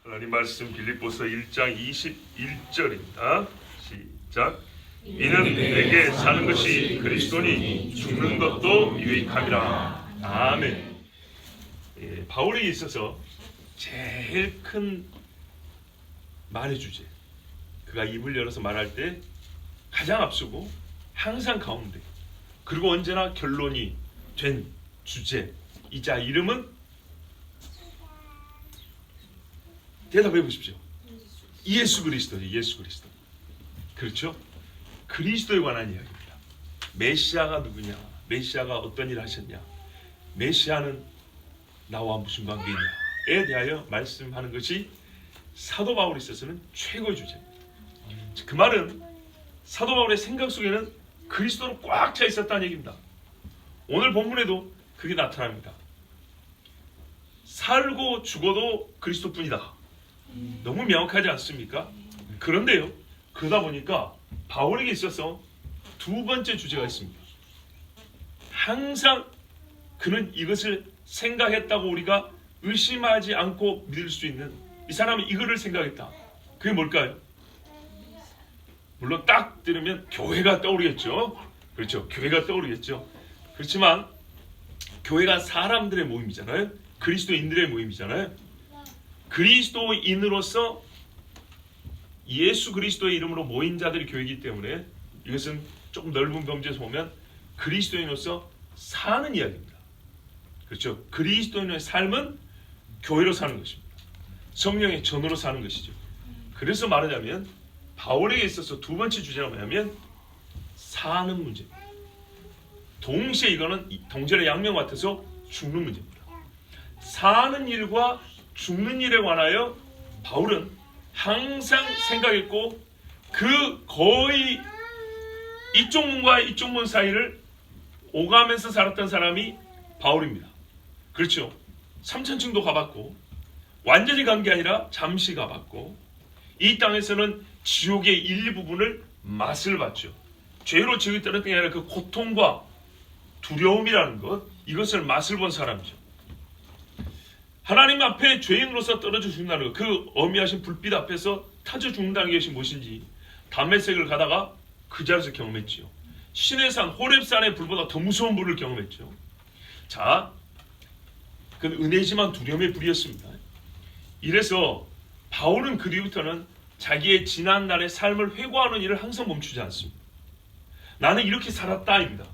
하나님 말씀 빌립보서 1장 21절입니다. 시작. 이는 내게 사는 것이 그리스도니 죽는 것도 유익함이라. 아멘. 바울에게 있어서 제일 큰 말의 주제, 그가 입을 열어서 말할 때 가장 앞서고 항상 가운데, 그리고 언제나 결론이 된 주제이자 이름은, 대답해 보십시오. 예수 그리스도죠. 예수 그리스도. 그렇죠? 그리스도에 관한 이야기입니다. 메시아가 누구냐? 메시아가 어떤 일을 하셨냐? 메시아는 나와 무슨 관계이냐에 대하여 말씀하는 것이 사도 바울에 있어서는 최고의 주제입니다. 그 말은 사도 바울의 생각 속에는 그리스도로 꽉 차 있었다는 얘기입니다. 오늘 본문에도 그게 나타납니다. 살고 죽어도 그리스도뿐이다. 너무 명확하지 않습니까? 그런데요, 그러다 보니까 바울에게 있어서 두 번째 주제가 있습니다. 항상 그는 이것을 생각했다고 우리가 의심하지 않고 믿을 수 있는, 이 사람은 이거를 생각했다. 그게 뭘까요? 물론 딱 들으면 교회가 떠오르겠죠. 그렇죠. 교회가 떠오르겠죠. 그렇지만 교회가 사람들의 모임이잖아요. 그리스도인들의 모임이잖아요. 그리스도인으로서 예수 그리스도의 이름으로 모인 자들이 교회이기 때문에 이것은 조금 넓은 범주에서 보면 그리스도인으로서 사는 이야기입니다. 그렇죠. 그리스도인의 삶은 교회로 사는 것입니다. 성령의 전으로 사는 것이죠. 그래서 말하자면 바울에게 있어서 두 번째 주제가 뭐냐면 사는 문제입니다. 동시에 이거는 동전의 양면 같아서 죽는 문제입니다. 사는 일과 죽는 일에 관하여 바울은 항상 생각했고, 그 거의 이쪽 문과 이쪽 문 사이를 오가면서 살았던 사람이 바울입니다. 그렇죠. 삼천층도 가봤고, 완전히 간 게 아니라 잠시 가봤고, 이 땅에서는 지옥의 일부분을 맛을 봤죠. 죄로 지옥에 떨어졌던 게 아니라 그 고통과 두려움이라는 것, 이것을 맛을 본 사람이죠. 하나님 앞에 죄인으로서 떨어져 죽는다는 것, 그 어미하신 불빛 앞에서 타져 죽는다는 것이 무엇인지 다메섹을 가다가 그 자리에서 경험했지요. 신의 산 호렙산의 불보다 더 무서운 불을 경험했죠. 자, 그건 은혜지만 두려움의 불이었습니다. 이래서 바울은 그 뒤부터는 자기의 지난 날의 삶을 회고하는 일을 항상 멈추지 않습니다. 나는 이렇게 살았다입니다.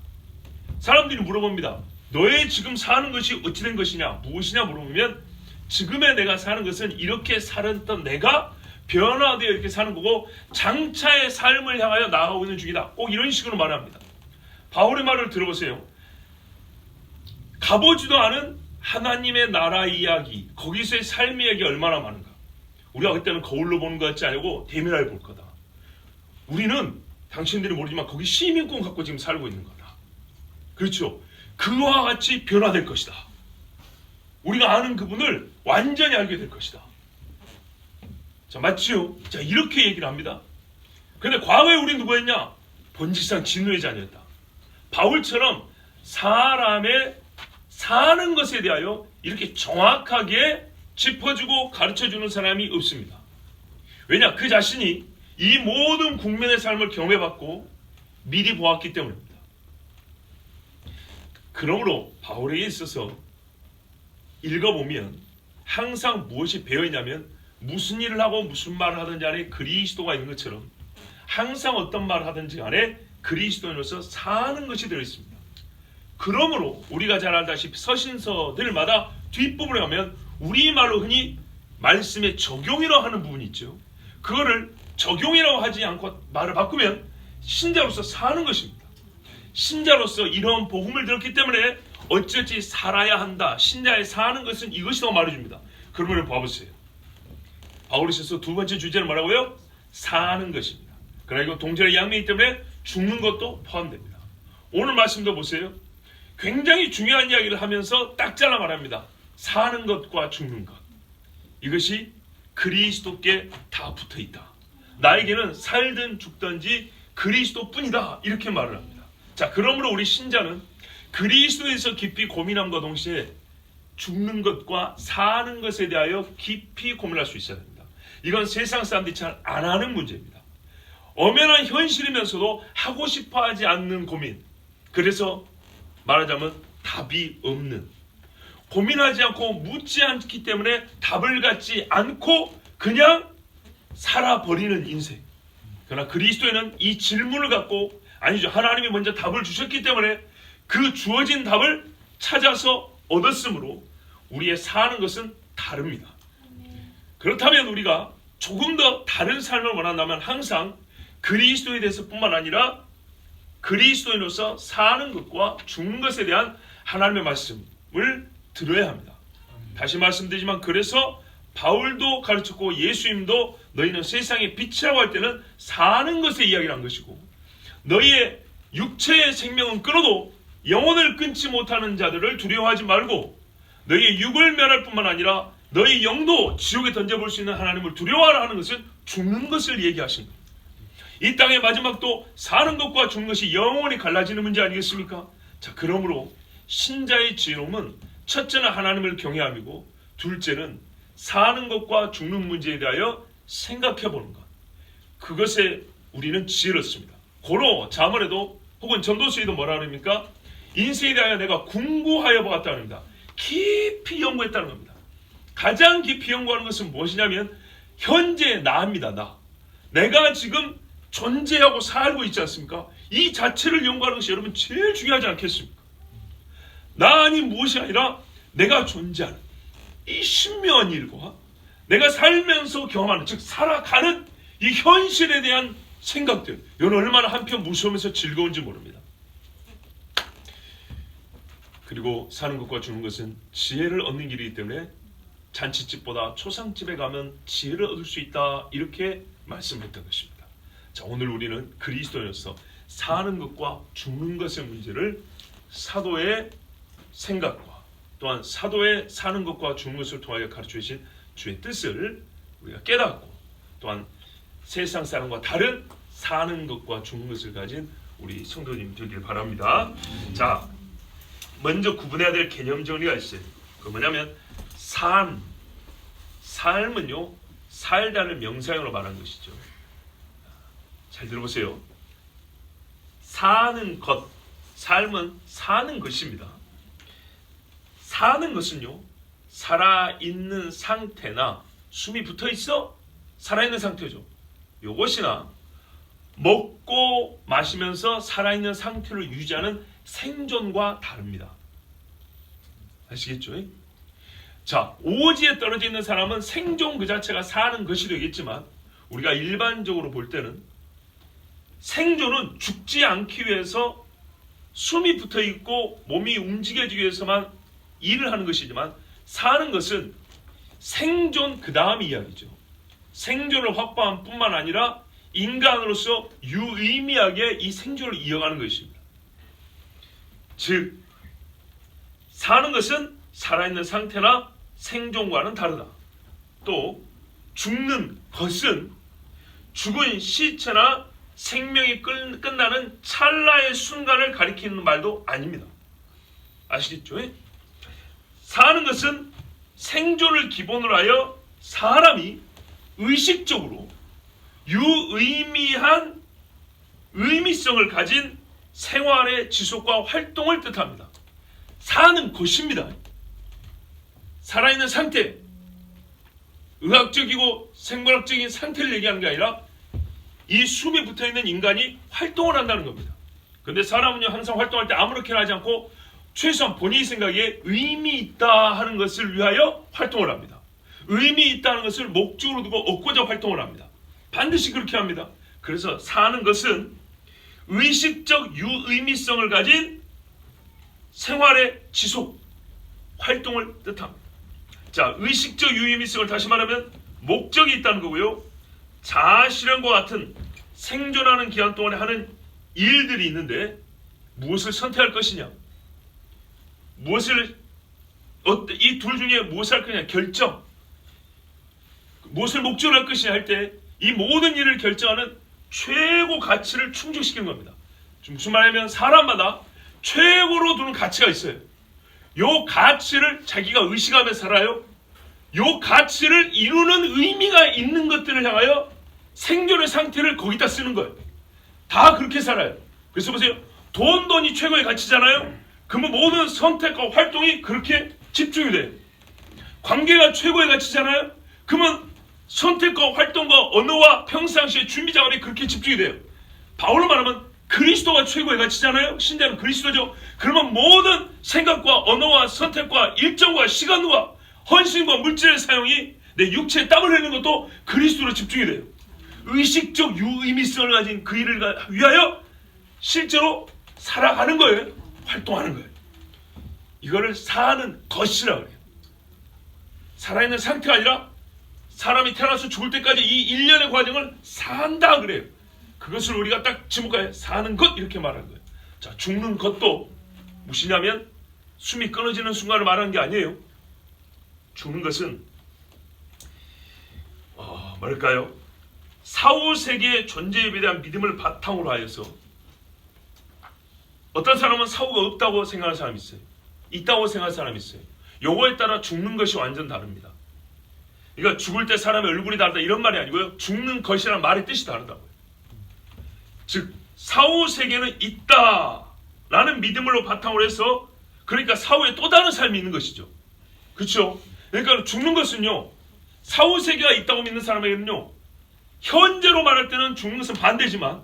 사람들이 물어봅니다. 너의 지금 사는 것이 어찌된 것이냐, 무엇이냐 물어보면, 지금의 내가 사는 것은 이렇게 살았던 내가 변화되어 이렇게 사는 거고 장차의 삶을 향하여 나아가고 있는 중이다. 꼭 이런 식으로 말합니다. 바울의 말을 들어보세요. 가보지도 않은 하나님의 나라 이야기, 거기서의 삶의 이야기 얼마나 많은가. 우리가 그때는 거울로 보는 것 같지 않고 대면하여 볼 거다. 우리는 당신들이 모르지만 거기 시민권 갖고 지금 살고 있는 거다. 그렇죠. 그와 같이 변화될 것이다. 우리가 아는 그분을 완전히 알게 될 것이다. 자, 맞지요? 자, 이렇게 얘기를 합니다. 그런데 과거에 우리 누구였냐? 본질상 진노의 자녀였다. 바울처럼 사람의 사는 것에 대하여 이렇게 정확하게 짚어주고 가르쳐주는 사람이 없습니다. 왜냐? 그 자신이 이 모든 국민의 삶을 경험해봤고 미리 보았기 때문입니다. 그러므로 바울에게 있어서 읽어보면 항상 무엇이 배어있냐면, 무슨 일을 하고 무슨 말을 하든지 안에 그리스도가 있는 것처럼 항상 어떤 말을 하든지 간에 그리스도인으로서 사는 것이 들어있습니다. 그러므로 우리가 잘 알다시피 서신서들마다 뒷부분에 가면 우리말로 흔히 말씀의 적용이라고 하는 부분이 있죠. 그거를 적용이라고 하지 않고 말을 바꾸면 신자로서 사는 것입니다. 신자로서 이런 복음을 들었기 때문에 어찌어찌 살아야 한다. 신자의 사는 것은 이것이라고 말해줍니다. 그러면 봐보세요. 바울이 있어서 두 번째 주제는 뭐라고요? 사는 것입니다. 그리고 동전의 양면이기 때문에 죽는 것도 포함됩니다. 오늘 말씀도 보세요. 굉장히 중요한 이야기를 하면서 딱 잘라 말합니다. 사는 것과 죽는 것, 이것이 그리스도께 다 붙어있다. 나에게는 살든 죽든지 그리스도뿐이다. 이렇게 말을 합니다. 자, 그러므로 우리 신자는 그리스도에서 깊이 고민함과 동시에 죽는 것과 사는 것에 대하여 깊이 고민할 수 있어야 됩니다. 이건 세상 사람들이 잘 안 하는 문제입니다. 엄연한 현실이면서도 하고 싶어 하지 않는 고민. 그래서 말하자면 답이 없는, 고민하지 않고 묻지 않기 때문에 답을 갖지 않고 그냥 살아버리는 인생. 그러나 그리스도인은 이 질문을 갖고, 아니죠, 하나님이 먼저 답을 주셨기 때문에 그 주어진 답을 찾아서 얻었으므로 우리의 사는 것은 다릅니다. 그렇다면 우리가 조금 더 다른 삶을 원한다면 항상 그리스도에 대해서 뿐만 아니라 그리스도인으로서 사는 것과 죽는 것에 대한 하나님의 말씀을 들어야 합니다. 다시 말씀드리지만, 그래서 바울도 가르쳤고 예수님도 너희는 세상의 빛이라고 할 때는 사는 것의 이야기를 한 것이고, 너희의 육체의 생명은 끊어도 영혼을 끊지 못하는 자들을 두려워하지 말고 너희의 육을 멸할 뿐만 아니라 너희 영도 지옥에 던져볼 수 있는 하나님을 두려워하라 하는 것은 죽는 것을 얘기하신 겁니다. 이 땅의 마지막도 사는 것과 죽는 것이 영원히 갈라지는 문제 아니겠습니까? 자, 그러므로 신자의 지혜로움은 첫째는 하나님을 경외함이고, 둘째는 사는 것과 죽는 문제에 대하여 생각해 보는 것. 그것에 우리는 지혜롭습니다. 고로 자문에도 혹은 전도서에도 뭐라 그럽니까? 인생에 대하여 내가 궁구하여 보았다는 겁니다. 깊이 연구했다는 겁니다. 가장 깊이 연구하는 것은 무엇이냐면 현재 나입니다. 내가 지금 존재하고 살고 있지 않습니까? 이 자체를 연구하는 것이 여러분 제일 중요하지 않겠습니까? 나 아닌 무엇이 아니라 내가 존재하는 이 신묘한 일과 내가 살면서 경험하는, 즉 살아가는 이 현실에 대한 생각들, 이건 얼마나 한편 무서우면서 즐거운지 모릅니다. 그리고 사는 것과 죽는 것은 지혜를 얻는 길이기 때문에 잔치집보다 초상집에 가면 지혜를 얻을 수 있다, 이렇게 말씀했던 것입니다. 자, 오늘 우리는 그리스도인으로서 사는 것과 죽는 것의 문제를 사도의 생각과 또한 사도의 사는 것과 죽는 것을 통하여 가르쳐 주신 주의 뜻을 우리가 깨닫고, 또한 세상 사람과 다른 사는 것과 죽는 것을 가진 우리 성도님 되길 바랍니다. 자, 먼저 구분해야 될 개념 정리가 있어요. 그 뭐냐면 삶은요, 살다는 명사형으로 말한 것이죠. 잘 들어보세요. 사는 것, 삶은 사는 것입니다. 사는 것은요, 살아있는 상태나 숨이 붙어있어 살아있는 상태죠. 이것이나 먹고 마시면서 살아있는 상태를 유지하는 생존과 다릅니다. 아시겠죠? 자, 오지에 떨어져 있는 사람은 생존 그 자체가 사는 것이 되겠지만, 우리가 일반적으로 볼 때는 생존은 죽지 않기 위해서 숨이 붙어있고 몸이 움직여지기 위해서만 일을 하는 것이지만, 사는 것은 생존 그 다음 이야기죠. 생존을 확보한 뿐만 아니라 인간으로서 유의미하게 이 생존을 이어가는 것입니다. 즉, 사는 것은 살아있는 상태나 생존과는 다르다. 또 죽는 것은 죽은 시체나 생명이 끝나는 찰나의 순간을 가리키는 말도 아닙니다. 아시겠죠? 사는 것은 생존을 기본으로 하여 사람이 의식적으로 유의미한 의미성을 가진 생활의 지속과 활동을 뜻합니다. 사는 것입니다. 살아있는 상태, 의학적이고 생물학적인 상태를 얘기하는 게 아니라 이 숨이 붙어있는 인간이 활동을 한다는 겁니다. 그런데 사람은요, 항상 활동할 때 아무렇게나 하지 않고 최소한 본인의 생각에 의미 있다 하는 것을 위하여 활동을 합니다. 의미 있다는 것을 목적으로 두고 얻고자 활동을 합니다. 반드시 그렇게 합니다. 그래서 사는 것은 의식적 유의미성을 가진 생활의 지속, 활동을 뜻합니다. 자, 의식적 유의미성을 다시 말하면 목적이 있다는 거고요. 자아실현과 같은 생존하는 기간 동안에 하는 일들이 있는데 무엇을 선택할 것이냐, 이 둘 중에 무엇을 할 거냐, 결정, 무엇을 목적으로 할 것이냐 할 때 이 모든 일을 결정하는 최고 가치를 충족시키는 겁니다. 무슨 말이냐면 사람마다 최고로 두는 가치가 있어요. 요 가치를 자기가 의식하며 살아요. 요 가치를 이루는 의미가 있는 것들을 향하여 생존의 상태를 거기다 쓰는 거예요. 다 그렇게 살아요. 그래서 보세요. 돈이 최고의 가치잖아요. 그러면 모든 선택과 활동이 그렇게 집중이 돼요. 관계가 최고의 가치잖아요. 그러면 선택과 활동과 언어와 평상시의 준비 자원이 그렇게 집중이 돼요. 바울로 말하면 그리스도가 최고의 가치잖아요. 신자는 그리스도죠. 그러면 모든 생각과 언어와 선택과 일정과 시간과 헌신과 물질의 사용이 내 육체에 땀을 흘리는 것도 그리스도로 집중이 돼요. 의식적 유의미성을 가진 그 일을 위하여 실제로 살아가는 거예요. 활동하는 거예요. 이거를 사는 것이라고 해요. 살아있는 상태가 아니라 사람이 태어나서 죽을 때까지 이 일련의 과정을 산다 그래요. 그것을 우리가 딱 지목하여 사는 것 이렇게 말하는 거예요. 자, 죽는 것도 무엇이냐면 숨이 끊어지는 순간을 말하는 게 아니에요. 죽는 것은 뭘까요? 사후세계의 존재에 대한 믿음을 바탕으로 하여서 어떤 사람은 사후가 없다고 생각하는 사람이 있어요. 있다고 생각하는 사람이 있어요. 요거에 따라 죽는 것이 완전 다릅니다. 그러니까 죽을 때 사람의 얼굴이 다르다 이런 말이 아니고요. 죽는 것이라는 말의 뜻이 다르다고요. 즉 사후세계는 있다라는 믿음으로 바탕으로 해서 그러니까 사후에 또 다른 삶이 있는 것이죠. 그렇죠? 그러니까 죽는 것은요. 사후세계가 있다고 믿는 사람에게는요. 현재로 말할 때는 죽는 것은 반대지만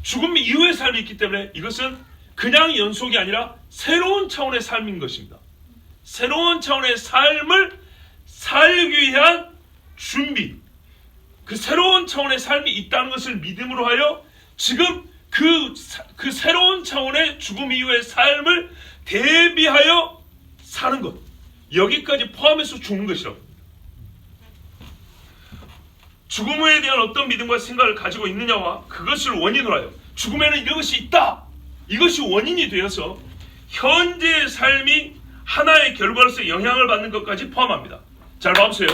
죽음 이후의 삶이 있기 때문에 이것은 그냥 연속이 아니라 새로운 차원의 삶인 것입니다. 새로운 차원의 삶을 살기 위한 준비, 그 새로운 차원의 삶이 있다는 것을 믿음으로 하여 지금 그 새로운 차원의 죽음 이후의 삶을 대비하여 사는 것, 여기까지 포함해서 죽는 것이라고 합니다. 죽음에 대한 어떤 믿음과 생각을 가지고 있느냐와 그것을 원인으로 하여 죽음에는 이것이 있다, 이것이 원인이 되어서 현재의 삶이 하나의 결과로서 영향을 받는 것까지 포함합니다. 잘 봐보세요.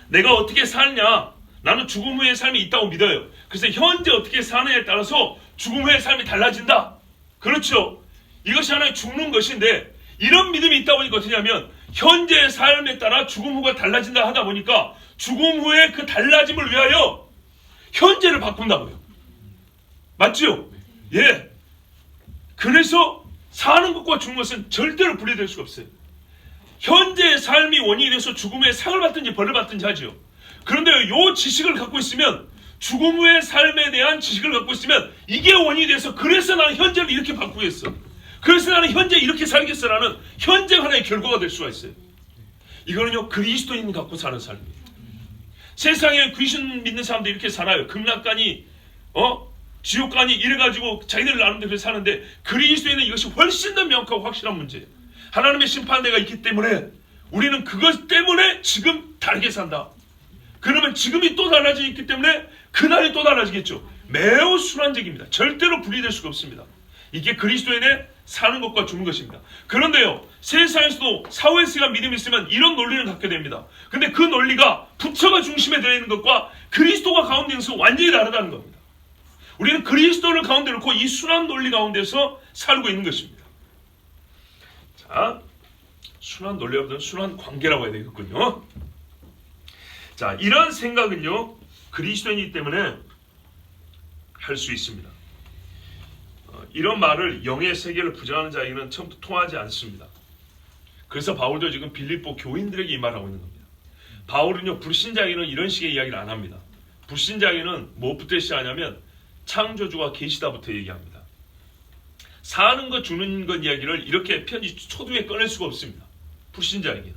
내가 어떻게 살냐, 나는 죽음 후의 삶이 있다고 믿어요. 그래서 현재 어떻게 사느냐에 따라서 죽음 후의 삶이 달라진다. 그렇죠. 이것이 하나의 죽는 것인데 이런 믿음이 있다 보니까 어떻게 하면 현재의 삶에 따라 죽음 후가 달라진다 하다 보니까 죽음 후의 그 달라짐을 위하여 현재를 바꾼다고요. 맞죠? 예. 그래서 사는 것과 죽는 것은 절대로 분리될 수가 없어요. 현재의 삶이 원인이 돼서 죽음 후에 상을 받든지 벌을 받든지 하죠. 그런데 이 지식을 갖고 있으면 죽음 후의 삶에 대한 지식을 갖고 있으면 이게 원인이 돼서 그래서 나는 현재를 이렇게 바꾸겠어. 그래서 나는 현재 이렇게 살겠어라는 현재 하나의 결과가 될 수가 있어요. 이거는요 그리스도인 갖고 사는 삶이에요. 세상에 귀신 믿는 사람들 이렇게 살아요. 극락간이 지옥간이 이래가지고 자기들 나름대로 사는데 그리스도인은 이것이 훨씬 더 명확하고 확실한 문제예요. 하나님의 심판대가 있기 때문에 우리는 그것 때문에 지금 다르게 산다. 그러면 지금이 또 달라지기 때문에 그날이 또 달라지겠죠. 매우 순환적입니다. 절대로 분리될 수가 없습니다. 이게 그리스도인의 사는 것과 죽는 것입니다. 그런데요, 세상에서도 사후세계가 믿음이 있으면 이런 논리를 갖게 됩니다. 근데 그 논리가 부처가 중심에 들어있는 것과 그리스도가 가운데 있어서 완전히 다르다는 겁니다. 우리는 그리스도를 가운데 놓고 이 순환 논리 가운데서 살고 있는 것입니다. 자, 순환 논리보다는 순환 관계라고 해야 되겠군요. 자, 이런 생각은요 그리스도인이기 때문에 할 수 있습니다. 이런 말을 영의 세계를 부정하는 자에게는 처음부터 통하지 않습니다. 그래서 바울도 지금 빌립보 교인들에게 이 말을 하고 있는 겁니다. 바울은요 불신자에게는 이런 식의 이야기를 안 합니다. 불신자에게는 무엇부터 시작하냐면 창조주와 계시다부터 얘기합니다. 사는 것 죽는 것 이야기를 이렇게 편지 초두에 꺼낼 수가 없습니다. 불신자에게는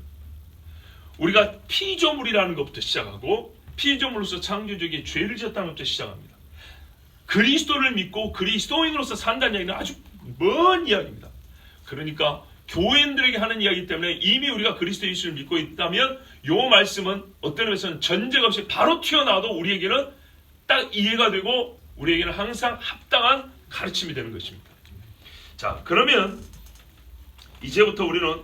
우리가 피조물이라는 것부터 시작하고 피조물로서 창조주에게 죄를 지었다는 것부터 시작합니다. 그리스도를 믿고 그리스도인으로서 산다는 이야기는 아주 먼 이야기입니다. 그러니까 교인들에게 하는 이야기이기 때문에 이미 우리가 그리스도 예수를 믿고 있다면 이 말씀은 어떤 의미에서는 전제가 없이 바로 튀어나와도 우리에게는 딱 이해가 되고 우리에게는 항상 합당한 가르침이 되는 것입니다. 자, 그러면 이제부터 우리는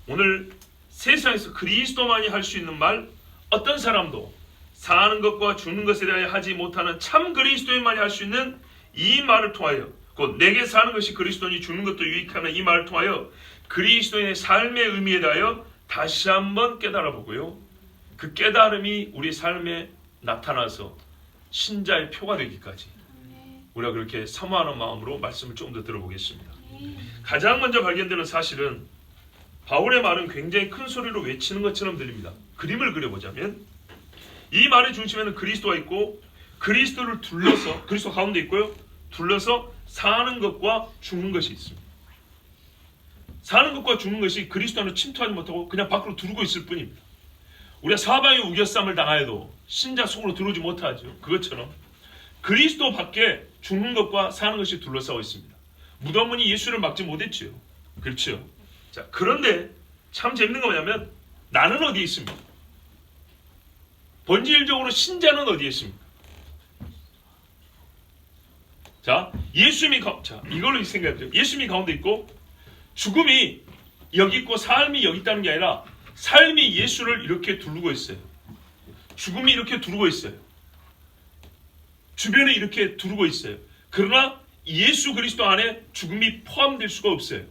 오늘 세상에서 그리스도만이 할 수 있는 말, 어떤 사람도 사는 것과 죽는 것에 대하여 하지 못하는 참 그리스도인만이 할 수 있는 이 말을 통하여 곧 내게 사는 것이 그리스도니 죽는 것도 유익하는 이 말을 통하여 그리스도인의 삶의 의미에 대하여 다시 한번 깨달아 보고요. 그 깨달음이 우리 삶에 나타나서 신자의 표가 되기까지 우리가 그렇게 사모하는 마음으로 말씀을 조금 더 들어보겠습니다. 가장 먼저 발견되는 사실은 바울의 말은 굉장히 큰 소리로 외치는 것처럼 들립니다. 그림을 그려보자면 이 말의 중심에는 그리스도가 있고 그리스도를 둘러서 그리스도 가운데 있고요. 둘러서 사는 것과 죽는 것이 있습니다. 사는 것과 죽는 것이 그리스도 안으로 침투하지 못하고 그냥 밖으로 두르고 있을 뿐입니다. 우리가 사방에 우겨쌈을 당하여도 신자 속으로 들어오지 못하죠. 그것처럼 그리스도 밖에 죽는 것과 사는 것이 둘러싸고 있습니다. 무덤문이 예수를 막지 못했지요. 그렇죠. 자, 그런데 참 재밌는 거 뭐냐면 나는 어디에 있습니까? 본질적으로 신자는 어디에 있습니까? 자, 이걸로 생각해보죠. 예수님이 가운데 있고 죽음이 여기 있고 삶이 여기 있다는 게 아니라 삶이 예수를 이렇게 두르고 있어요. 죽음이 이렇게 두르고 있어요. 주변에 이렇게 두르고 있어요. 그러나 예수 그리스도 안에 죽음이 포함될 수가 없어요.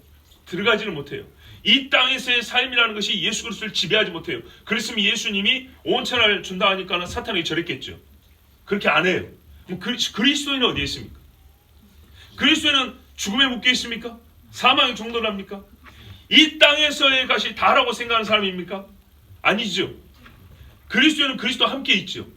들어가지는 못해요. 이 땅에서의 삶이라는 것이 예수 그리스도를 지배하지 못해요. 그랬으면 예수님이 온천을 준다 하니까는 사탄이 저랬겠죠. 그렇게 안 해요. 그럼 그리스도인은 어디에 있습니까? 그리스도인은 죽음에 묶여 있습니까? 사망의 종로랍니까? 이 땅에서의 것이 다라고 생각하는 사람입니까? 아니죠. 그리스도인은 그리스도와 함께 있죠.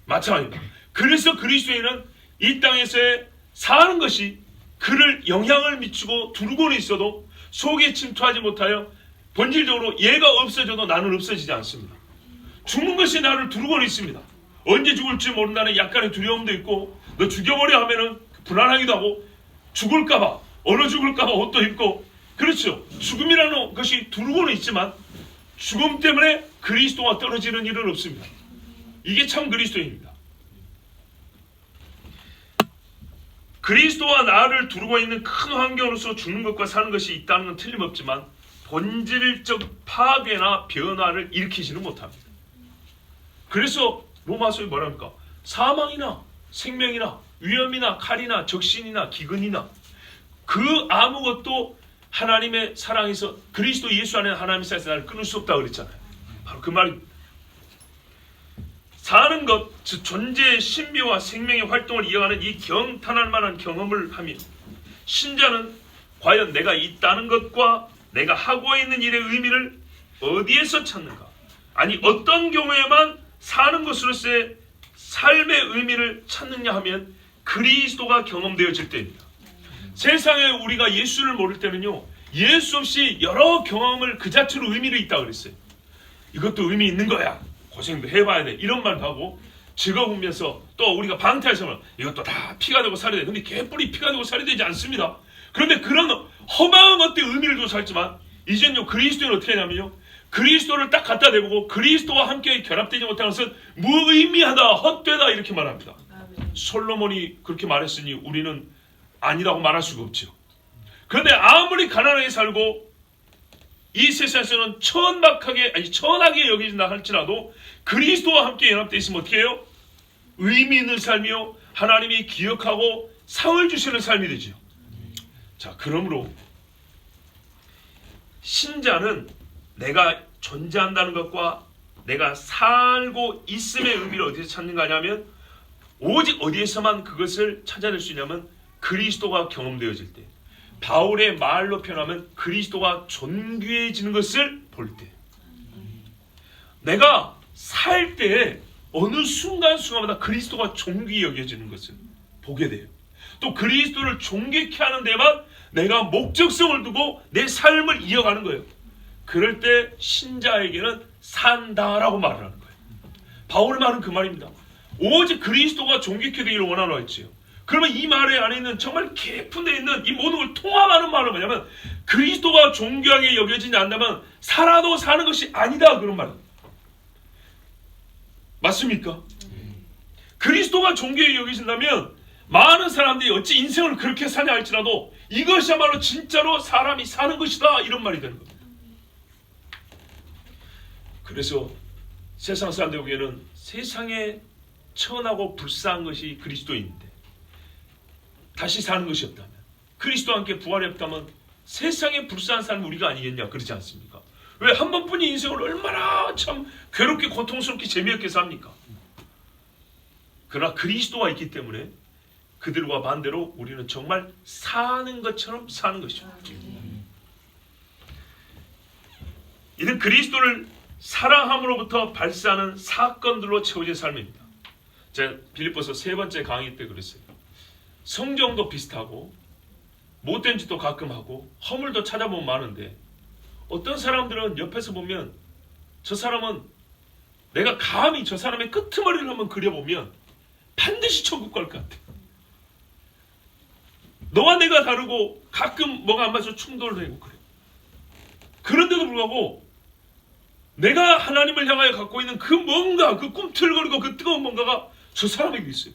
마찬가지입니다. 그래서 그리스도인은 이 땅에서의 사는 것이 그를 영향을 미치고 두르고는 있어도 속에 침투하지 못하여 본질적으로 얘가 없어져도 나는 없어지지 않습니다. 죽는 것이 나를 두르고는 있습니다. 언제 죽을지 모른다는 약간의 두려움도 있고 너 죽여버려 하면은 불안하기도 하고 죽을까봐 얼어 죽을까봐 옷도 입고 그렇죠. 죽음이라는 것이 두르고는 있지만 죽음 때문에 그리스도와 떨어지는 일은 없습니다. 이게 참 그리스도입니다. 그리스도와 나를 두르고 있는 큰 환경으로서 죽는 것과 사는 것이 있다는 건 틀림없지만 본질적 파괴나 변화를 일으키지는 못합니다. 그래서 로마서에 뭐랍니까? 사망이나 생명이나 위험이나 칼이나 적신이나 기근이나 그 아무것도 하나님의 사랑에서 그리스도 예수 안에 하나님의 사랑에서 나를 끊을 수 없다고 그랬잖아요. 바로 그 말입니다. 사는 것, 즉 존재의 신비와 생명의 활동을 이어가는 이 경탄할 만한 경험을 하며 신자는 과연 내가 있다는 것과 내가 하고 있는 일의 의미를 어디에서 찾는가? 아니 어떤 경우에만 사는 것으로서의 삶의 의미를 찾느냐 하면 그리스도가 경험되어질 때입니다. 세상에 우리가 예수를 모를 때는요. 예수 없이 여러 경험을 그 자체로 의미를 있다고 그랬어요. 이것도 의미 있는 거야. 고생도 해봐야 돼. 이런 말도 하고 즐거우면서 또 우리가 방태하시면 이것도 다 피가 되고 살이 돼. 근데 개뿔이 피가 되고 살이 되지 않습니다. 그런데 그런 허망한 것들 의미를 둬서 살지만 이제는요 그리스도는 어떻게 하냐면요. 그리스도를 딱 갖다 대보고 그리스도와 함께 결합되지 못하는 것은 무의미하다, 헛되다 이렇게 말합니다. 솔로몬이 그렇게 말했으니 우리는 아니라고 말할 수가 없죠. 그런데 아무리 가난하게 살고 이 세상에서는 천하게 여기진다 할지라도 그리스도와 함께 연합되어 있으면 어떻게 해요? 의미 있는 삶이요. 하나님이 기억하고 상을 주시는 삶이 되죠. 자, 그러므로 신자는 내가 존재한다는 것과 내가 살고 있음의 의미를 어디서 찾는가 하냐면 오직 어디에서만 그것을 찾아낼 수 있냐면 그리스도가 경험되어질 때, 바울의 말로 표현하면 그리스도가 존귀해지는 것을 볼 때, 내가 살 때 어느 순간순간마다 그리스도가 존귀히 여겨지는 것을 보게 돼요. 또 그리스도를 존귀케 하는 데만 내가 목적성을 두고 내 삶을 이어가는 거예요. 그럴 때 신자에게는 산다라고 말을 하는 거예요. 바울의 말은 그 말입니다. 오직 그리스도가 존귀케 되기를 원하노 했지요. 그러면 이 말에 안에 있는 정말 깊은 데 있는 이 모든 걸 통합하는 말은 뭐냐면 그리스도가 존귀하게 여겨지지 않는다면 살아도 사는 것이 아니다 그런 말입니다. 맞습니까? 그리스도가 존귀하게 여겨진다면 많은 사람들이 어찌 인생을 그렇게 사냐 할지라도 이것이야말로 진짜로 사람이 사는 것이다 이런 말이 되는 겁니다. 그래서 세상 사람들 보기에는 세상에 천하고 불쌍한 것이 그리스도인데 다시 사는 것이 없다면 그리스도와 함께 부활이 없다면 세상에 불쌍한 사람이 우리가 아니겠냐, 그러지 않습니까? 왜 한 번뿐인 인생을 얼마나 참 괴롭게 고통스럽게 재미없게 삽니까? 그러나 그리스도가 있기 때문에 그들과 반대로 우리는 정말 사는 것처럼 사는 것이죠. 이는 그리스도를 사랑함으로부터 발생하는 사건들로 채워진 삶입니다. 제가 빌립보서 3번째 강의 때 그랬어요. 성경도 비슷하고 못된 짓도 가끔 하고 허물도 찾아보면 많은데, 어떤 사람들은 옆에서 보면 저 사람은 내가 감히 저 사람의 끄트머리를 한번 그려보면 반드시 천국 갈 것 같아. 너와 내가 다르고 가끔 뭐가 안 맞아서 충돌을 하고 그래. 그런데도 불구하고 내가 하나님을 향하여 갖고 있는 그 뭔가, 그 꿈틀거리고 그 뜨거운 뭔가가 저 사람에게 있어요.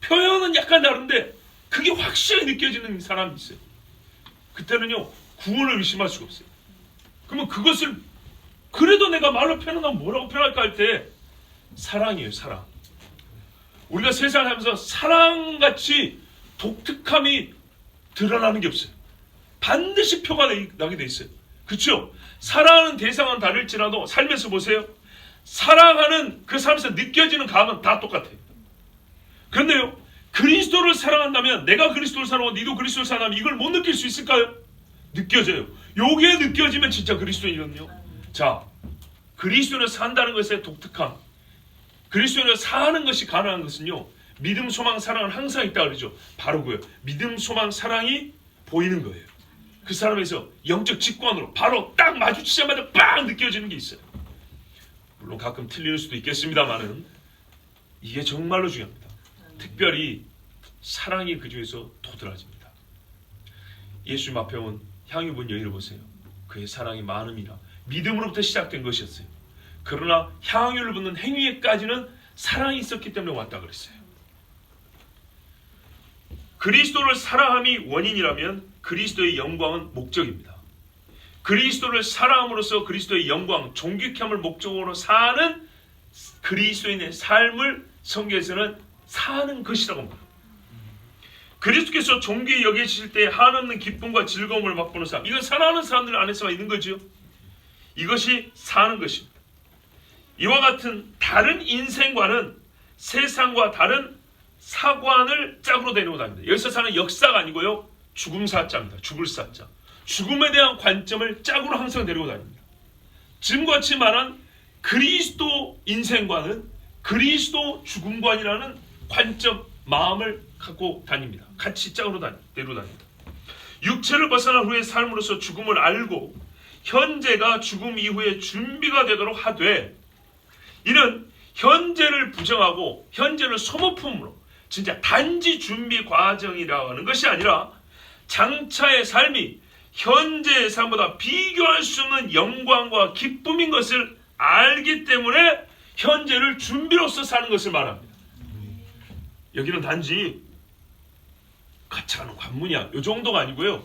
표현은 약간 다른데 그게 확실히 느껴지는 사람이 있어요. 그때는요, 구원을 의심할 수가 없어요. 그러면 그것을 그래도 내가 말로 표현하면 뭐라고 표현할까 할 때 사랑이에요, 사랑. 우리가 세상을 하면서 사랑같이 독특함이 드러나는 게 없어요. 반드시 표가 나게 돼 있어요. 그렇죠? 사랑하는 대상은 다를지라도 삶에서 보세요. 사랑하는 그 삶에서 느껴지는 감은 다 똑같아요. 그런데요, 그리스도를 사랑한다면, 내가 그리스도를 사랑하고 니도 그리스도를 사랑하면 이걸 못 느낄 수 있을까요? 느껴져요. 요게 느껴지면 진짜 그리스도인이거든요. 자, 그리스도를 산다는 것의 독특함, 그리스도를 사는 것이 가능한 것은요, 믿음, 소망, 사랑은 항상 있다 그러죠. 바로 그거예요. 믿음, 소망, 사랑이 보이는 거예요. 그 사람에서 영적 직관으로 바로 딱 마주치자마자 빵 느껴지는 게 있어요. 물론 가끔 틀릴 수도 있겠습니다만은 이게 정말로 중요합니다. 특별히 사랑이 그 중에서 도드라집니다. 예수님 앞에 온 향유 본 여인을 보세요. 그의 사랑이 많음이라 믿음으로부터 시작된 것이었어요. 그러나 향유를 붓는 행위에까지는 사랑이 있었기 때문에 왔다 그랬어요. 그리스도를 사랑함이 원인이라면 그리스도의 영광은 목적입니다. 그리스도를 사랑함으로써 그리스도의 영광, 존귀함을 목적으로 사는 그리스도인의 삶을 성경에서는 사는 것이라고 말합니다. 그리스도께서 존귀히 여기실 때 한없는 기쁨과 즐거움을 맛보는 삶, 이건 사랑하는 사람들 안에서만 있는 거죠. 이것이 사는 것입니다. 이와 같은 다른 인생과는 세상과 다른 사관을 짝으로 데리고 다닙니다. 여기서 사는 역사가 아니고요, 죽음 사자입니다. 죽을 사자. 죽음에 대한 관점을 짝으로 항상 데리고 다닙니다. 지금과 같이 말한 그리스도 인생과는 그리스도 죽음관이라는 관점, 마음을 갖고 다닙니다. 같이 짝으로 데리고 다닙니다. 육체를 벗어난 후의 삶으로서 죽음을 알고 현재가 죽음 이후의 준비가 되도록 하되, 이는 현재를 부정하고 현재를 소모품으로 진짜 단지 준비 과정이라고 하는 것이 아니라 장차의 삶이 현재의 삶보다 비교할 수 없는 영광과 기쁨인 것을 알기 때문에 현재를 준비로서 사는 것을 말합니다. 여기는 단지 가차하는 관문이야, 이 정도가 아니고요,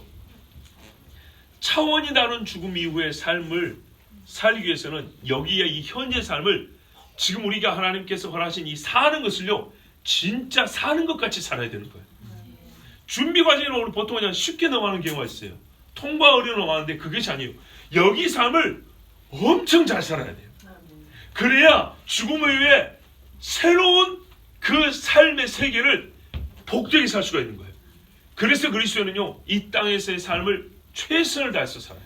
차원이 다른 죽음 이후의 삶을 살기 위해서는 여기에 이 현재 삶을 지금 우리가 하나님께서 허락하신 이 사는 것을요, 진짜 사는 것 같이 살아야 되는 거예요. 준비 과정으로 우리 보통 그냥 쉽게 넘어가는 경우가 있어요. 통과 의뢰로 넘어가는데 그것이 아니에요. 여기 삶을 엄청 잘 살아야 돼요. 그래야 죽음 이후에 새로운 그 삶의 세계를 복되게 살 수가 있는 거예요. 그래서 그리스도는요, 이 땅에서의 삶을 최선을 다해서 살아요.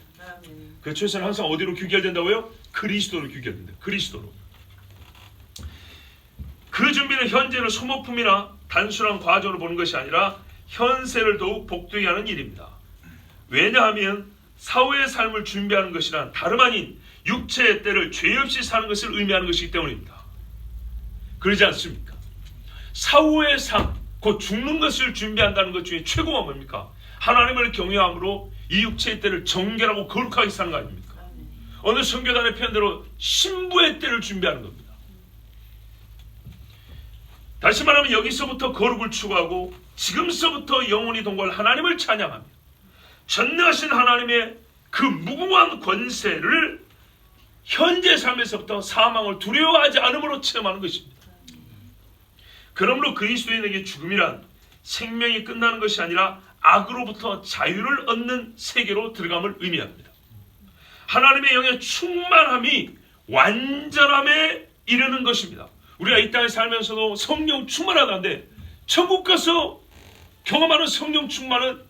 그 최선은 항상 어디로 귀결된다고요? 그리스도로 귀결된다. 그리스도로. 그 준비는 현재를 소모품이나 단순한 과정으로 보는 것이 아니라 현세를 더욱 복되게 하는 일입니다. 왜냐하면 사후의 삶을 준비하는 것이란 다름 아닌 육체의 때를 죄 없이 사는 것을 의미하는 것이기 때문입니다. 그러지 않습니까? 사후의 삶, 곧 죽는 것을 준비한다는 것 중에 최고가 뭡니까? 하나님을 경외함으로 이 육체의 때를 정결하고 거룩하게 사는 거 아닙니까? 어느 선교단의 표현대로 신부의 때를 준비하는 겁니다. 다시 말하면 여기서부터 거룩을 추구하고 지금서부터 영원히 동거할 하나님을 찬양하며 전능하신 하나님의 그 무궁한 권세를 현재 삶에서부터 사망을 두려워하지 않음으로 체험하는 것입니다. 그러므로 그리스도인에게 죽음이란 생명이 끝나는 것이 아니라 악으로부터 자유를 얻는 세계로 들어감을 의미합니다. 하나님의 영의 충만함이 완전함에 이르는 것입니다. 우리가 이 땅에 살면서도 성령 충만하다는데 천국 가서 경험하는 성령 충만은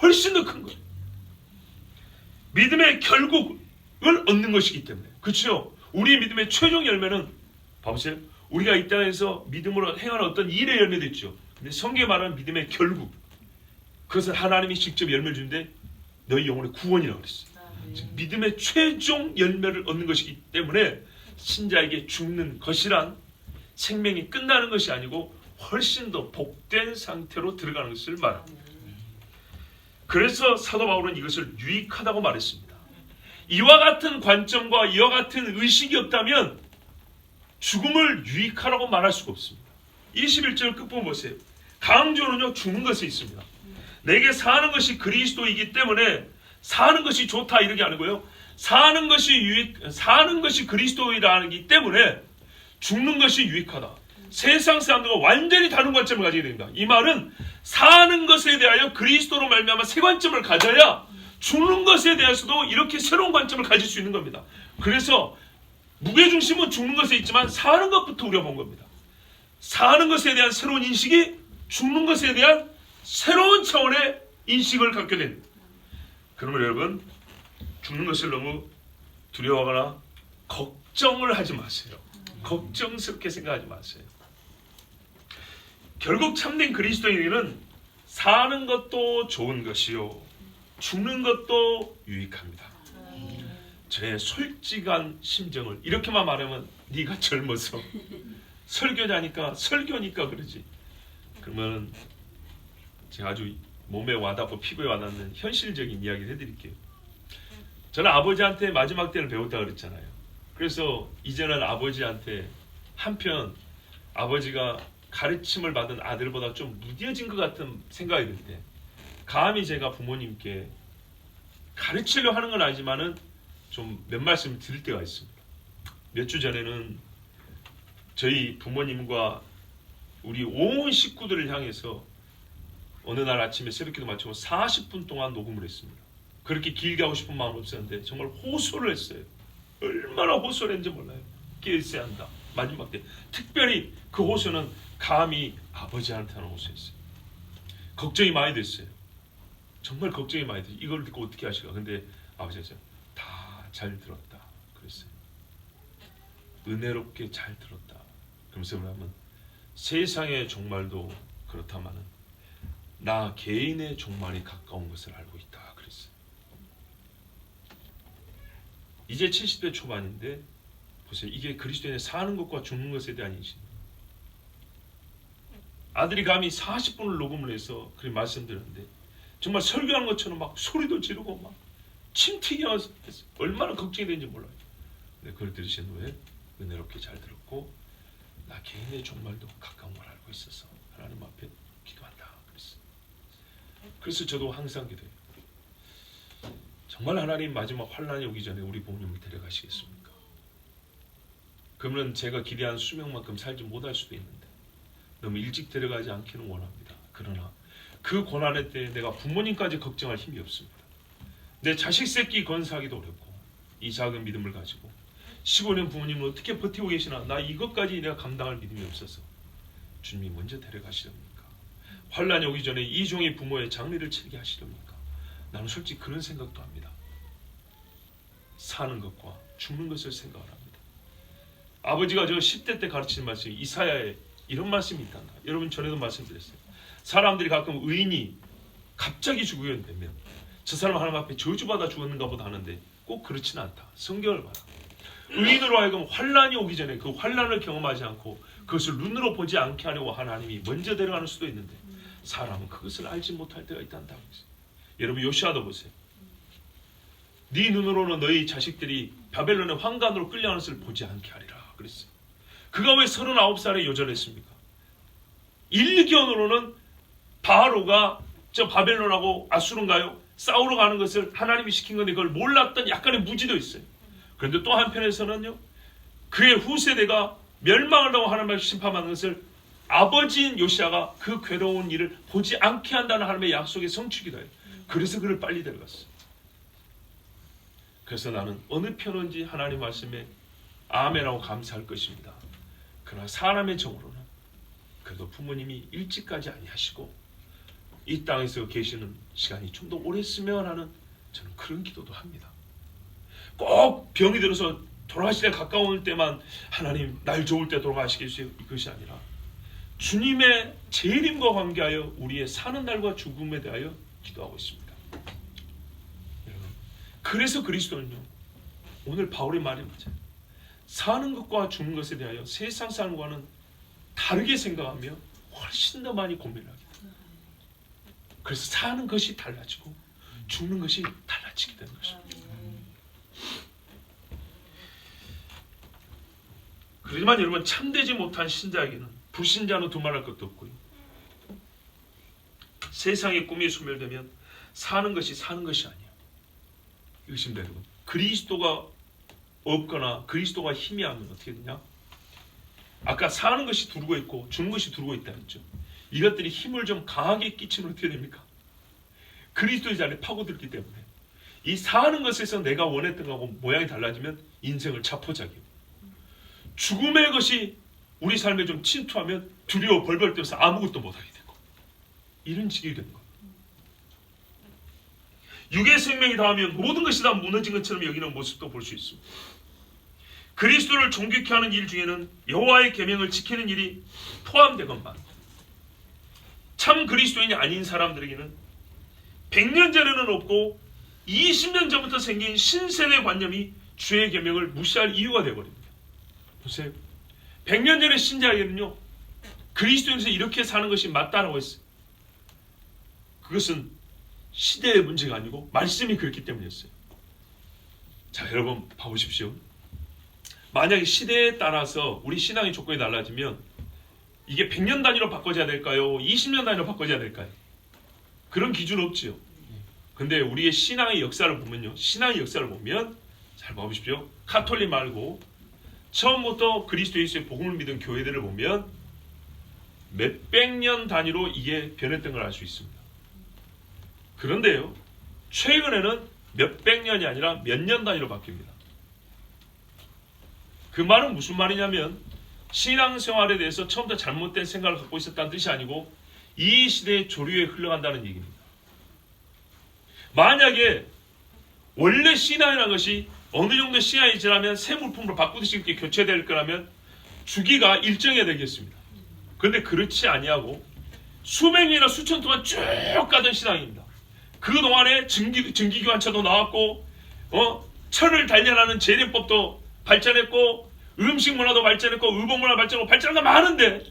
훨씬 더 큰 거예요. 믿음의 결국을 얻는 것이기 때문에. 그렇죠? 우리 믿음의 최종 열매는 봐보세요. 우리가 이 땅에서 믿음으로 행하는 어떤 일의 열매도 있죠. 근데 성경에 말하는 믿음의 결국, 그것은 하나님이 직접 열매를 주는데 너희 영혼의 구원이라고 그랬어요. 즉 믿음의 최종 열매를 얻는 것이기 때문에 신자에게 죽는 것이란 생명이 끝나는 것이 아니고 훨씬 더 복된 상태로 들어가는 것을 말합니다. 그래서 사도 바울은 이것을 유익하다고 말했습니다. 이와 같은 관점과 이와 같은 의식이 없다면 죽음을 유익하라고 말할 수가 없습니다. 21절 끝부분 보세요. 강조는요, 죽는 것에 있습니다. 내게 사는 것이 그리스도이기 때문에 사는 것이 좋다 이렇게 아니고요. 사는 것이 그리스도이라기 때문에 죽는 것이 유익하다. 세상 사람들과 완전히 다른 관점을 가지게 됩니다. 이 말은 사는 것에 대하여 그리스도로 말미암아 새 관점을 가져야 죽는 것에 대해서도 이렇게 새로운 관점을 가질 수 있는 겁니다. 그래서 무게중심은 죽는 것에 있지만 사는 것부터 우리가 본 겁니다. 사는 것에 대한 새로운 인식이 죽는 것에 대한 새로운 차원의 인식을 갖게 됩니다. 그러면 여러분, 죽는 것을 너무 두려워하거나 걱정을 하지 마세요. 걱정스럽게 생각하지 마세요. 결국 참된 그리스도인에게는 사는 것도 좋은 것이요 죽는 것도 유익합니다. 저의 솔직한 심정을 이렇게만 말하면 네가 젊어서 설교자니까 그러지. 그러면 제가 아주 몸에 와닿고 피부에 와닿는 현실적인 이야기를 해드릴게요. 저는 아버지한테 마지막 때를 배웠다고 그랬잖아요. 그래서 이제는 아버지한테 한편 아버지가 가르침을 받은 아들보다 좀 무뎌진 것 같은 생각이 들 때 감히 제가 부모님께 가르치려고 하는 건 아니지만은 좀 몇 말씀 드릴 때가 있습니다. 몇 주 전에는 저희 부모님과 우리 온 식구들을 향해서 어느 날 아침에 새벽기도 마치고 40분 동안 녹음을 했습니다. 그렇게 길게 하고 싶은 마음은 없었는데 정말 호소를 했어요. 얼마나 호소를 했는지 몰라요. 깨어있어야 한다. 마지막 때 특별히 그 호소는 감히 아버지한테 하는 호소였어요. 걱정이 많이 됐어요. 정말 걱정이 많이 됐어요. 이걸 듣고 어떻게 하실까. 근데 아버지가 다 잘 들었다 그랬어요. 은혜롭게 잘 들었다. 그러면서 뭐냐면 세상의 종말도 그렇다마는 나 개인의 종말이 가까운 것을 알고 있다 그랬어요. 이제 70대 초반인데 보세요. 이게 그리스도인의 사는 것과 죽는 것에 대한 인식입니다. 아들이 감히 40분을 녹음을 해서 그렇게 말씀드렸는데 정말 설교하는 것처럼 막 소리도 지르고 막 침튀기 와서 얼마나 걱정이 되는지 몰라요. 근데 그걸 들으신 후에 은혜롭게 잘 들었고 나 개인의 종말도 가까운 걸 알고 있어서 하나님 앞에 기도한다 그랬어요. 그래서 저도 항상 기도해요. 정말 하나님 마지막 환난이 오기 전에 우리 부모님을 데려가시겠습니까? 그러면 제가 기대한 수명만큼 살지 못할 수도 있는데 너무 일찍 데려가지 않기는 원합니다. 그러나 그 고난의 때에 내가 부모님까지 걱정할 힘이 없습니다. 내 자식 새끼 건사하기도 어렵고 이 작은 믿음을 가지고 15년 부모님은 어떻게 버티고 계시나 나 이것까지 내가 감당할 믿음이 없어서 주님이 먼저 데려가시렵니까? 환난이 오기 전에 이 종의 부모의 장례를 치르게 하시렵니까? 나는 솔직히 그런 생각도 합니다. 사는 것과 죽는 것을 생각을 합니다. 아버지가 저 10대 때 가르치는 말씀이 이사야에 이런 말씀이 있다. 여러분 전에도 말씀드렸어요. 사람들이 가끔 의인이 갑자기 죽게 되면 저 사람 하나님 앞에 저주받아 죽었는가 보다 하는데 꼭 그렇지는 않다. 성경을 봐라. 의인으로 하여금 환난이 오기 전에 그 환난을 경험하지 않고 그것을 눈으로 보지 않게 하려고 하나님이 먼저 데려가는 수도 있는데 사람은 그것을 알지 못할 때가 있단다. 여러분 요시아도 보세요. 네 눈으로는 너희 자식들이 바벨론의 황간으로 끌려가는 것을 보지 않게 하리라 그랬어요. 그가 왜 39살에 요절했습니까? 일견으로는 바로가 저 바벨론하고 아수르인가요? 싸우러 가는 것을 하나님이 시킨 건데 그걸 몰랐던 약간의 무지도 있어요. 그런데 또 한편에서는요. 그의 후세대가 멸망을 하고 하나님의 심판받는 것을 아버지인 요시아가 그 괴로운 일을 보지 않게 한다는 하나님의 약속의 성취기도 해요. 그래서 그를 빨리 데려갔어요. 그래서 나는 어느 편인지 하나님 말씀에 아멘하고 감사할 것입니다. 그러나 사람의 정으로는 그래도 부모님이 일찍까지 아니하시고 이 땅에서 계시는 시간이 좀 더 오래 했으면 하는 저는 그런 기도도 합니다. 꼭 병이 들어서 돌아가시기에 가까울 때만 하나님 날 좋을 때 돌아가시겠어요? 이것이 아니라 주님의 재림과 관계하여 우리의 사는 날과 죽음에 대하여 기도하고 있습니다. 여러분, 그래서 그리스도는요, 오늘 바울의 말이 맞아요. 사는 것과 죽는 것에 대하여 세상 사람과는 다르게 생각하며 훨씬 더 많이 고민을 하게 됩니다. 그래서 사는 것이 달라지고 죽는 것이 달라지게 되는 것입니다. 그렇지만 여러분, 참되지 못한 신자에게는 불신자는 두말할 것도 없고요. 세상의 꿈이 소멸되면 사는 것이 아니에요. 이것입니다, 여러분. 그리스도가 없거나 그리스도가 희미하면 어떻게 되냐? 아까 사는 것이 두르고 있고 죽는 것이 두르고 있다 했죠. 이것들이 힘을 좀 강하게 끼치면 어떻게 됩니까? 그리스도의 자리에 파고들기 때문에 이 사는 것에서 내가 원했던 거하고 모양이 달라지면 인생을 자포자기고, 죽음의 것이 우리 삶에 좀 침투하면 두려워 벌벌 떨면서 아무것도 못하게 되고, 이런 지경이 되는 거예요. 육의 생명이 닿으면 모든 것이 다 무너진 것처럼 여기는 모습도 볼 수 있습니다. 그리스도를 존귀케 하는 일 중에는 여호와의 계명을 지키는 일이 포함되건만 참 그리스도인이 아닌 사람들에게는 100년 전에는 없고 20년 전부터 생긴 신세대 관념이 주의 계명을 무시할 이유가 되어버립니다. 보세요. 100년 전의 신자에게는요, 그리스도인에서 이렇게 사는 것이 맞다라고 했어요. 그것은 시대의 문제가 아니고 말씀이 그렇기 때문이었어요. 자, 여러분 봐보십시오. 만약에 시대에 따라서 우리 신앙의 조건이 달라지면 이게 100년 단위로 바꿔져야 될까요? 20년 단위로 바꿔져야 될까요? 그런 기준 없지요. 근데 우리의 신앙의 역사를 보면요, 잘 봐보십시오. 카톨릭 말고 처음부터 그리스도 예수의 복음을 믿은 교회들을 보면 몇백 년 단위로 이게 변했던 걸 알 수 있습니다. 그런데요, 최근에는 몇백 년이 아니라 몇 년 단위로 바뀝니다. 그 말은 무슨 말이냐면 신앙생활에 대해서 처음부터 잘못된 생각을 갖고 있었다는 뜻이 아니고 이 시대의 조류에 흘러간다는 얘기입니다. 만약에 원래 신앙이라는 것이 어느 정도 시간이 지나면 새 물품으로 바꾸듯이 이렇게 교체될 거라면 주기가 일정해야 되겠습니다. 그런데 그렇지 아니하고 수백 년이나 수천 동안 쭉 가던 신앙입니다. 그동안에 증기기관차도 나왔고 철을 단련하는 제례법도 발전했고 음식 문화도 발전했고 의복 문화 발전하고 발전한 거 많은데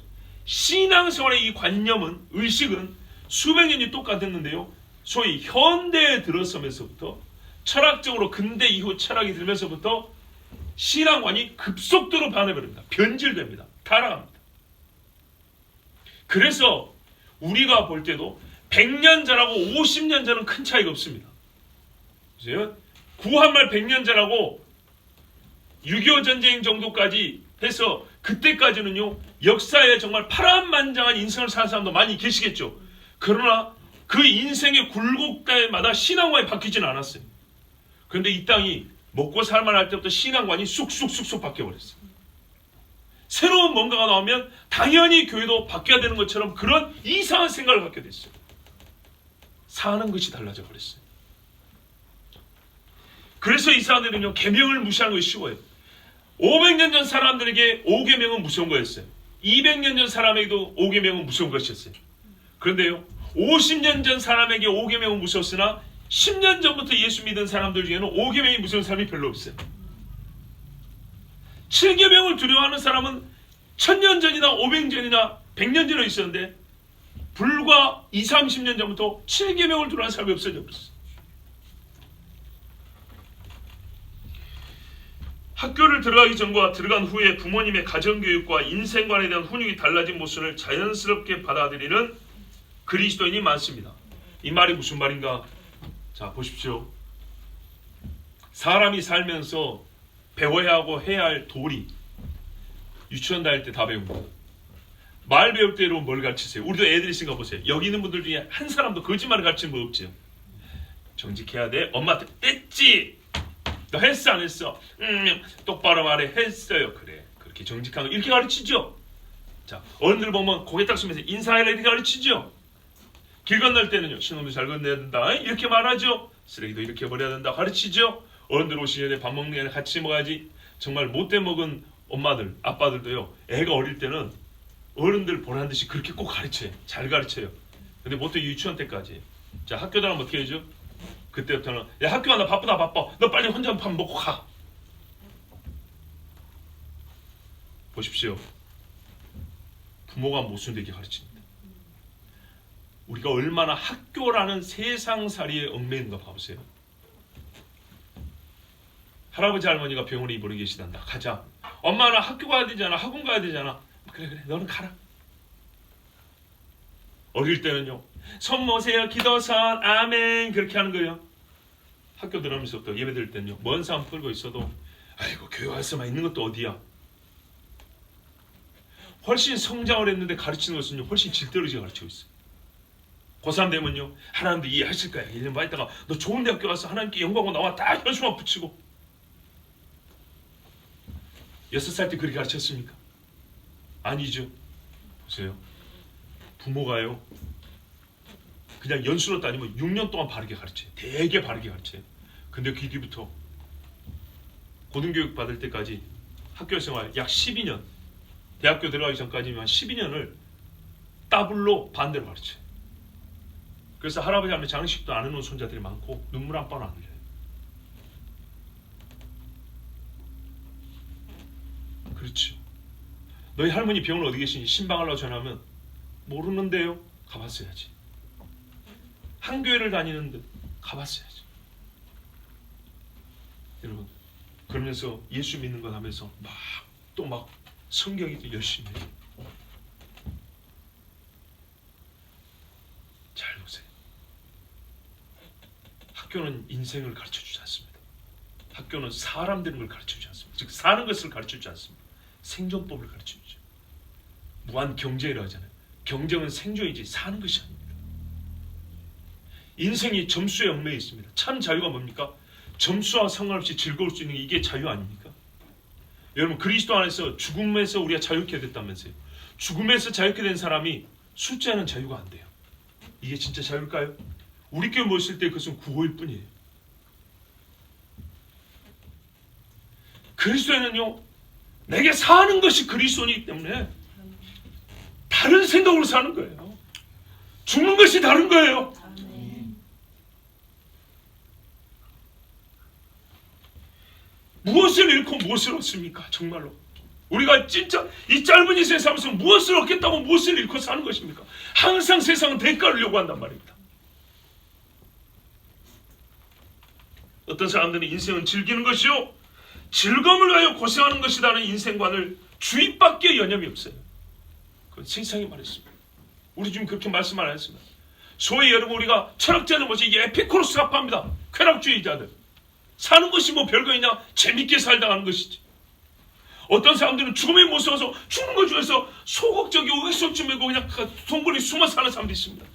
신앙생활의 이 관념은, 의식은 수백 년이 똑같았는데요, 소위 현대에 들어서면서부터 철학적으로 근대 이후 철학이 들면서부터 신앙관이 급속도로 변해버립니다. 변질됩니다. 타락합니다. 그래서 우리가 볼 때도 100년 전하고 50년 전은 큰 차이가 없습니다. 보세요. 구한말 100년 전하고 6.25 전쟁 정도까지 해서 그때까지는요, 역사에 정말 파란만장한 인생을 사는 사람도 많이 계시겠죠. 그러나 그 인생의 굴곡대마다 신앙관이 바뀌지는 않았어요. 그런데 이 땅이 먹고 살만할 때부터 신앙관이 쑥쑥쑥쑥 바뀌어버렸어요. 새로운 뭔가가 나오면 당연히 교회도 바뀌어야 되는 것처럼 그런 이상한 생각을 갖게 됐어요. 사는 것이 달라져 버렸어요. 그래서 이 사람들은요, 계명을 무시하는 것이 쉬워요. 500년 전 사람들에게 5계명은 무서운 거였어요. 200년 전 사람에게도 5계명은 무서운 것이었어요. 그런데요, 50년 전 사람에게 5계명은 무서웠으나 10년 전부터 예수 믿은 사람들 중에는 5계명이 무서운 사람이 별로 없어요. 7계명을 두려워하는 사람은 1000년 전이나 500년 전이나 100년 전에 있었는데 불과 20, 30년 전부터 7계명을 두려워하는 사람이 없어져 버렸어요. 학교를 들어가기 전과 들어간 후에 부모님의 가정교육과 인생관에 대한 훈육이 달라진 모습을 자연스럽게 받아들이는 그리스도인이 많습니다. 이 말이 무슨 말인가? 자, 보십시오. 사람이 살면서 배워야 하고 해야 할 도리, 유치원 다닐 때 다 배웁니다. 말 배울 때로 뭘 가르치세요? 우리도 애들이 있으니까 보세요. 여기 있는 분들 중에 한 사람도 거짓말을 가르치는 분 없지요. 정직해야 돼. 엄마한테 했지? 너 했어 안 했어? 똑바로 말해. 했어요. 그래. 그렇게 정직한 거 이렇게 가르치죠. 자, 어른들 보면 고개 딱 숙이면서 인사해라 이렇게 가르치죠. 길 건널 때는요. 신호도 잘 건너야 된다. 이렇게 말하죠. 쓰레기도 이렇게 버려야 된다. 가르치죠. 어른들 오시기 전에 밥 먹는 게 아니라 같이 먹어야지. 정말 못돼 먹은 엄마들, 아빠들도요. 애가 어릴 때는 어른들 보란 듯이 그렇게 꼭 가르쳐요. 잘 가르쳐요. 근데 보통 유치원 때까지. 자, 학교 다니면 어떻게 해야죠? 그때부터는 야 학교 나 바쁘다 바빠. 너 빨리 혼자 밥 먹고 가. 보십시오. 부모가 모순되게 가르칩니다. 우리가 얼마나 학교라는 세상살이에 얽매이는가 봐보세요. 할아버지 할머니가 병원에 입원해 계시단다. 가자. 엄마 나 학교 가야 되잖아. 학원 가야 되잖아. 그래 너는 가라. 어릴 때는요. 손 모세요. 기도선 아멘 그렇게 하는 거예요. 학교 들어오면서부터 예배 드릴 때는요. 먼 사람 끌고 있어도 아이고 교회 와서만 있는 것도 어디야. 훨씬 성장을 했는데 가르치는 것은요. 훨씬 질떨어지게 가르치고 있어요. 고3 되면요. 하나님도 이해하실 거야. 1년 반 있다가 너 좋은 대학교 가서 하나님께 영광하고 나와 딱 현수막 붙이고 6살 때 그렇게 가르쳤습니까? 아니죠. 보세요. 부모가요. 그냥 연수로 따지면 6년 동안 바르게 가르쳐요. 되게 바르게 가르쳐요. 근데 그 뒤부터 고등교육 받을 때까지 학교 생활 약 12년 대학교 들어가기 전까지만 12년을 더블로 반대로 가르쳐요. 그래서 할아버지 할머니 장례식도 안 해놓은 손자들이 많고 눈물 한 번 안 흘려요. 그렇죠. 너희 할머니 병원 어디 계시니 신방하려고 전화하면 모르는데요. 가봤어야지. 한 교회를 다니는데 가봤어야지. 여러분 그러면서 예수 믿는 것 하면서 막 성경이 열심히 해요. 잘 보세요. 학교는 인생을 가르쳐주지 않습니다. 학교는 사람 되는 걸 가르쳐주지 않습니다. 즉 사는 것을 가르쳐주지 않습니다. 생존법을 가르쳐주죠. 무한 경쟁이라고 하잖아요. 경쟁은 생존이지 사는 것이 아닙니다. 인생이 점수에 얽매여 있습니다. 참 자유가 뭡니까? 점수와 상관없이 즐거울 수 있는 게 이게 자유 아닙니까? 여러분 그리스도 안에서 죽음에서 우리가 자유케 됐다면서요. 죽음에서 자유케 된 사람이 숫자는 자유가 안 돼요. 이게 진짜 자유일까요? 우리 교회 모였을 때 그것은 구호일 뿐이에요. 그리스도에는요. 내게 사는 것이 그리스도이기 때문에 다른 생각으로 사는 거예요. 죽는 것이 다른 거예요. 무엇을 잃고 무엇을 얻습니까? 정말로 우리가 진짜 이 짧은 인생에 살면서 무엇을 얻겠다고 무엇을 잃고 사는 것입니까? 항상 세상은 대가를 요구한단 말입니다. 어떤 사람들은 인생은 즐기는 것이요 즐거움을 위하여 고생하는 것이라는 인생관을 주입밖에 여념이 없어요. 그건 세상이 말했습니다. 우리 지금 그렇게 말씀 안 했습니다. 소위 여러분 우리가 철학자는 뭐지? 이게 에피쿠로스 학파입니다. 쾌락주의자들. 사는 것이 뭐 별거 있냐? 재밌게 살다 가는 것이지. 어떤 사람들은 죽음에 무서워서 죽는 것 중에서 소극적이고 의욕주의고 그냥 동굴에 숨어 사는 사람도 있습니다.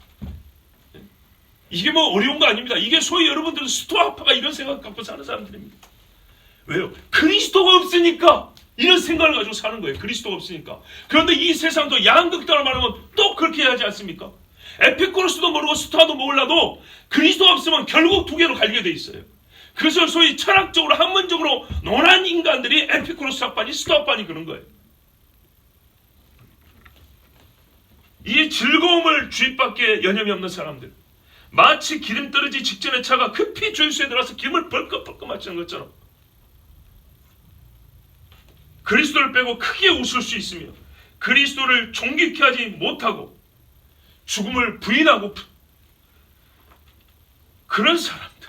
이게 뭐 어려운 거 아닙니다. 이게 소위 여러분들은 스토아파가 이런 생각 갖고 사는 사람들입니다. 왜요? 그리스도가 없으니까 이런 생각을 가지고 사는 거예요. 그리스도가 없으니까. 그런데 이 세상도 양극단을 말하면 또 그렇게 해야 하지 않습니까? 에피쿠로스도 모르고 스토아도 몰라도 그리스도가 없으면 결국 두 개로 갈리게 돼 있어요. 그래서 소위 철학적으로 학문적으로 논한 인간들이 에피쿠로스 학파니 스토아파니 그런 거예요. 이 즐거움을 주입밖에 여념이 없는 사람들, 마치 기름 떨어지기 직전에 차가 급히 주유소에 들어가서 기름을 벌컥벌컥 마시는 것처럼 그리스도를 빼고 크게 웃을 수 있으며 그리스도를 존귀케 하지 못하고 죽음을 부인하고 그런 사람들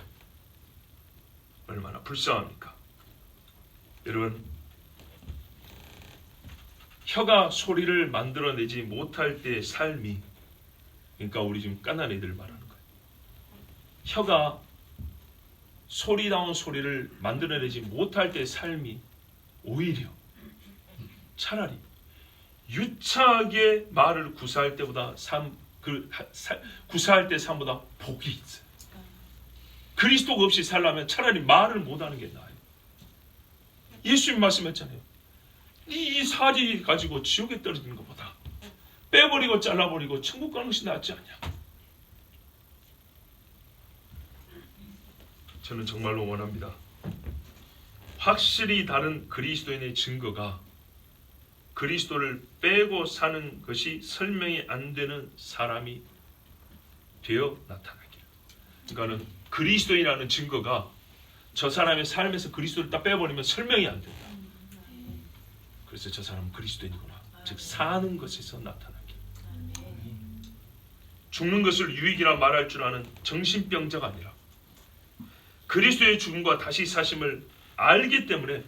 얼마나 불쌍합니까? 여러분 혀가 소리를 만들어내지 못할 때의 삶이 그러니까 우리 지금 깐난 애들 말하는 거예요. 혀가 소리다운 소리를 만들어내지 못할 때의 삶이 오히려 차라리 유창하게 말을 구사할 때보다 구사할 때 삶보다 복이 있어요. 그리스도가 없이 살려면 차라리 말을 못하는 게 나아요. 예수님 말씀했잖아요. 이 사지 가지고 지옥에 떨어지는 것보다 빼버리고 잘라버리고 천국 가는 것이 낫지 않냐. 저는 정말로 원합니다. 확실히 다른 그리스도인의 증거가 그리스도를 빼고 사는 것이 설명이 안 되는 사람이 되어 나타나기를. 그러니까는 그리스도인이라는 증거가 저 사람의 삶에서 그리스도를 딱 빼버리면 설명이 안 된다. 그래서 저 사람은 그리스도인이구나. 즉 사는 것에서 나타나기. 죽는 것을 유익이라 말할 줄 아는 정신병자가 아니라 그리스도의 죽음과 다시 사심을 알기 때문에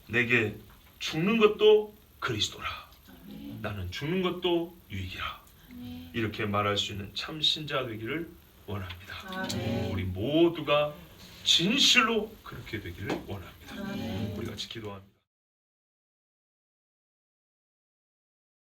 내게 죽는 것도 그리스도라. 나는 죽는 것도 유익이라. 이렇게 말할 수 있는 참 신자 되기를 원합니다. 우리 모두가 진실로 그렇게 되기를 원합니다. 우리 같이 기도합니다.